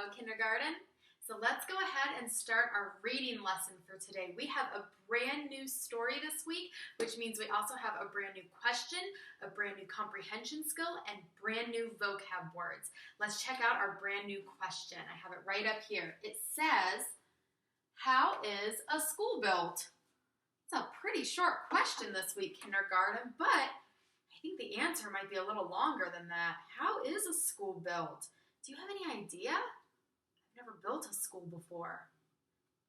Hello, kindergarten. So let's go ahead and start our reading lesson for today. We have a brand new story this week, which means we also have a brand new question, a brand new comprehension skill, and brand new vocab words. Let's check out our brand new question. I have it right up here. It says, how is a school built? It's a pretty short question this week, kindergarten, but I think the answer might be a little longer than that. How is a school built? Do you have any idea? I've never built a school before.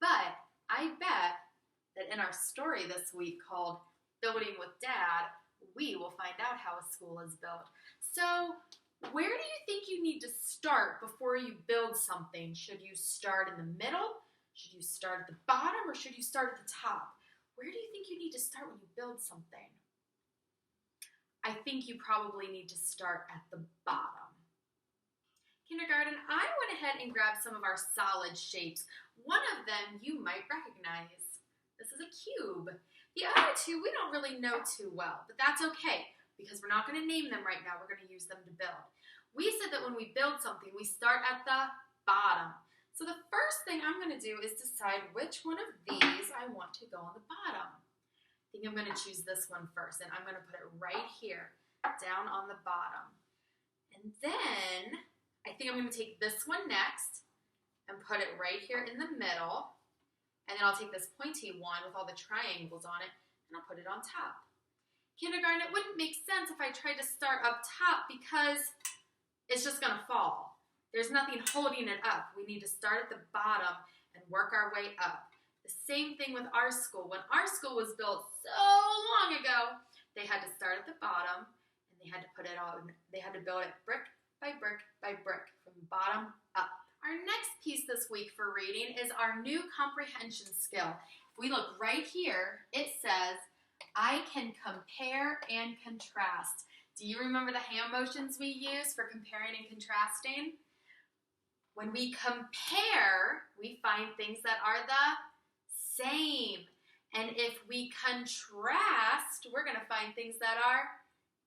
But I bet that in our story this week called Building with Dad, we will find out how a school is built. So where do you think you need to start before you build something? Should you start in the middle? Should you start at the bottom? Or should you start at the top? Where do you think you need to start when you build something? I think you probably need to start at the bottom. Kindergarten, I went ahead and grabbed some of our solid shapes. One of them you might recognize. This is a cube. The other two we don't really know too well, but that's okay because we're not going to name them right now. We're going to use them to build. We said that when we build something, we start at the bottom. So the first thing I'm going to do is decide which one of these I want to go on the bottom. I think I'm going to choose this one first, and I'm going to put it right here, down on the bottom. And then I think I'm going to take this one next and put it right here in the middle. And then I'll take this pointy one with all the triangles on it, and I'll put it on top. Kindergarten, it wouldn't make sense if I tried to start up top because it's just going to fall. There's nothing holding it up. We need to start at the bottom and work our way up. The same thing with our school. When our school was built so long ago, they had to start at the bottom and they had to put it on. They had to build it brick by brick by brick from bottom up. Our next piece this week for reading is our new comprehension skill. If we look right here, it says, I can compare and contrast. Do you remember the hand motions we use for comparing and contrasting? When we compare, we find things that are the same. And if we contrast, we're going to find things that are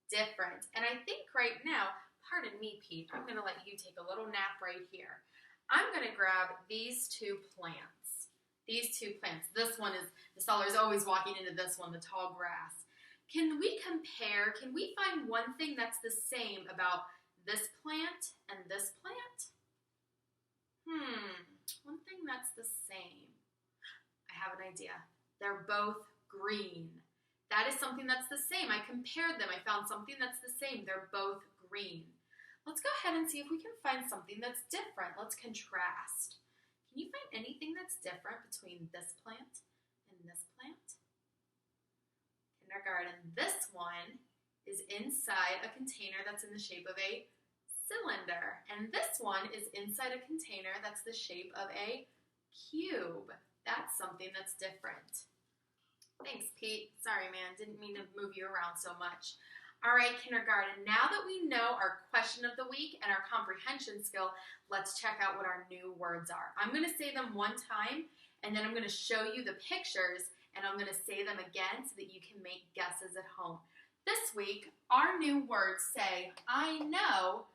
different. And I think right now, pardon me, Pete, I'm going to let you take a little nap right here. I'm going to grab these two plants. These two plants. This one is, the Stahler is always walking into this one, the tall grass. Can we compare, can we find one thing that's the same about this plant and this plant? One thing that's the same. I have an idea. They're both green. That is something that's the same. I compared them. I found something that's the same. They're both green. Let's go ahead and see if we can find something that's different. Let's contrast. Can you find anything that's different between this plant and this plant? Kindergarten, this one is inside a container that's in the shape of a cylinder. And this one is inside a container that's the shape of a cube. That's something that's different. Thanks, Pete. Sorry, man. Didn't mean to move you around so much. All right, kindergarten, now that we know our question of the week and our comprehension skill, let's check out what our new words are. I'm going to say them one time, and then I'm going to show you the pictures, and I'm going to say them again so that you can make guesses at home. This week, our new words say, I know,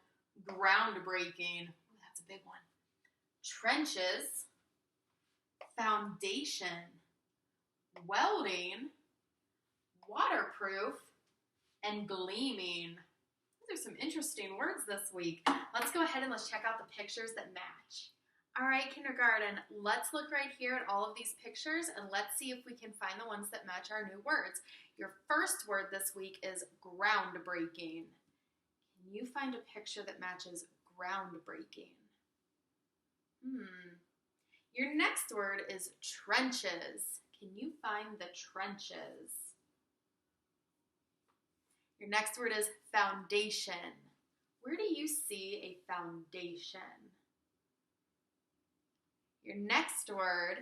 groundbreaking. Ooh, that's a big one. Trenches, foundation, welding, waterproof, and gleaming. Those are some interesting words this week. Let's go ahead and let's check out the pictures that match. All right, kindergarten, let's look right here at all of these pictures and let's see if we can find the ones that match our new words. Your first word this week is groundbreaking. Can you find a picture that matches groundbreaking? Your next word is trenches. Can you find the trenches? Your next word is foundation. Where do you see a foundation? Your next word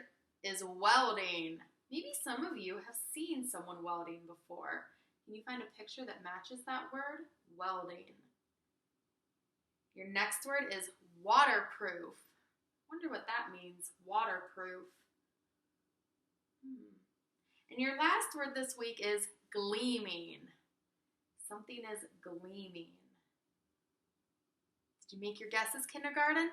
is welding. Maybe some of you have seen someone welding before. Can you find a picture that matches that word? Welding. Your next word is waterproof. Wonder what that means, waterproof. And your last word this week is gleaming. Something is gleaming. Did you make your guesses, kindergarten?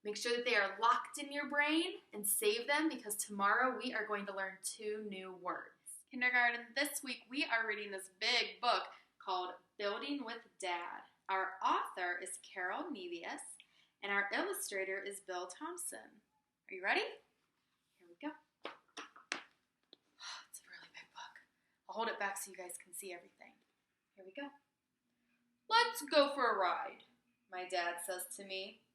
Make sure that they are locked in your brain and save them because tomorrow we are going to learn 2 new words. Kindergarten, this week we are reading this big book called Building with Dad. Our author is Carol Nevius and our illustrator is Bill Thompson. Are you ready? Here we go. It's a really big book. I'll hold it back so you guys can see everything. Here we go. Let's go for a ride, my dad says to me.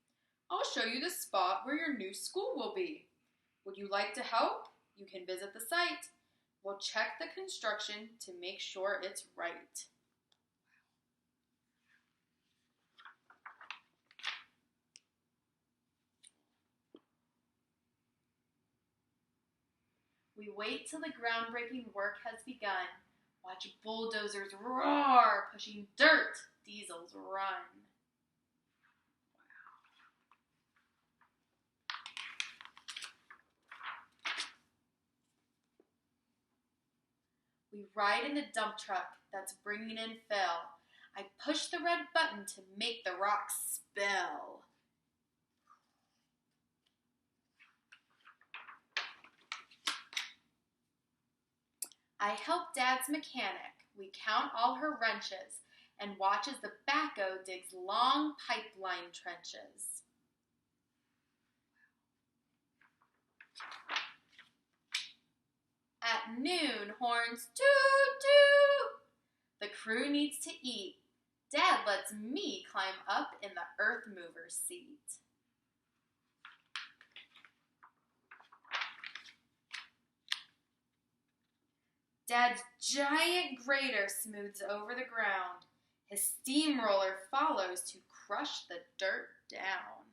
I'll show you the spot where your new school will be. Would you like to help? You can visit the site. We'll check the construction to make sure it's right. We wait till the groundbreaking work has begun. Watch bulldozers roar, pushing dirt. Diesels run. We ride in the dump truck that's bringing in fill. I push the red button to make the rocks spill. I help Dad's mechanic. We count all her wrenches and watch as the backhoe digs long pipeline trenches. At noon, horns toot toot. The crew needs to eat. Dad lets me climb up in the earth mover seat. Dad's giant grader smooths over the ground. His steamroller follows to crush the dirt down.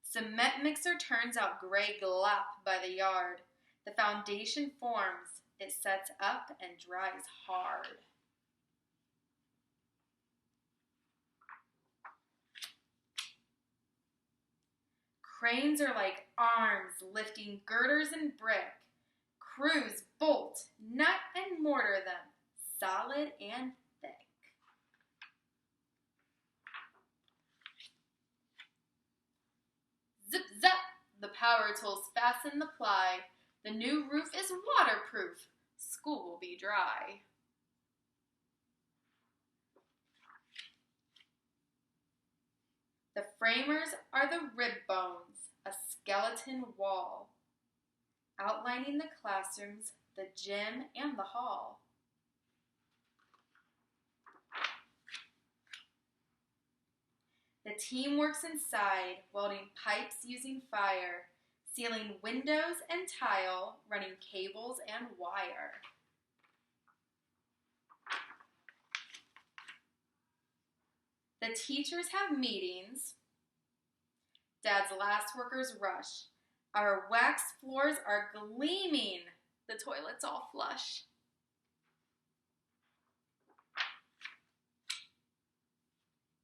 Cement mixer turns out gray glop by the yard. The foundation forms. It sets up and dries hard. Cranes are like arms lifting girders and brick. Crews bolt, nut, and mortar them, solid and thick. Zip, zap, the power tools fasten the ply. The new roof is waterproof. School will be dry. The framers are the rib bones, a skeleton wall, outlining the classrooms, the gym, and the hall. The team works inside, welding pipes using fire, sealing windows and tile, running cables and wire. The teachers have meetings. Dad's last workers rush. Our wax floors are gleaming. The toilet's all flush.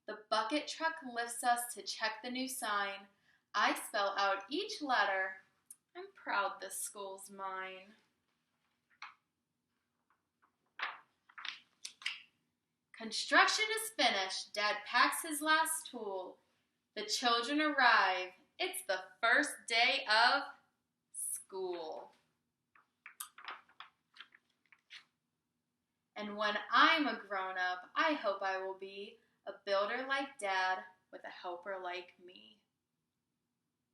The bucket truck lifts us to check the new sign. I spell out each letter. I'm proud this school's mine. Construction is finished. Dad packs his last tool. The children arrive. It's the first day of school. And when I'm a grown-up, I hope I will be a builder like Dad with a helper like me.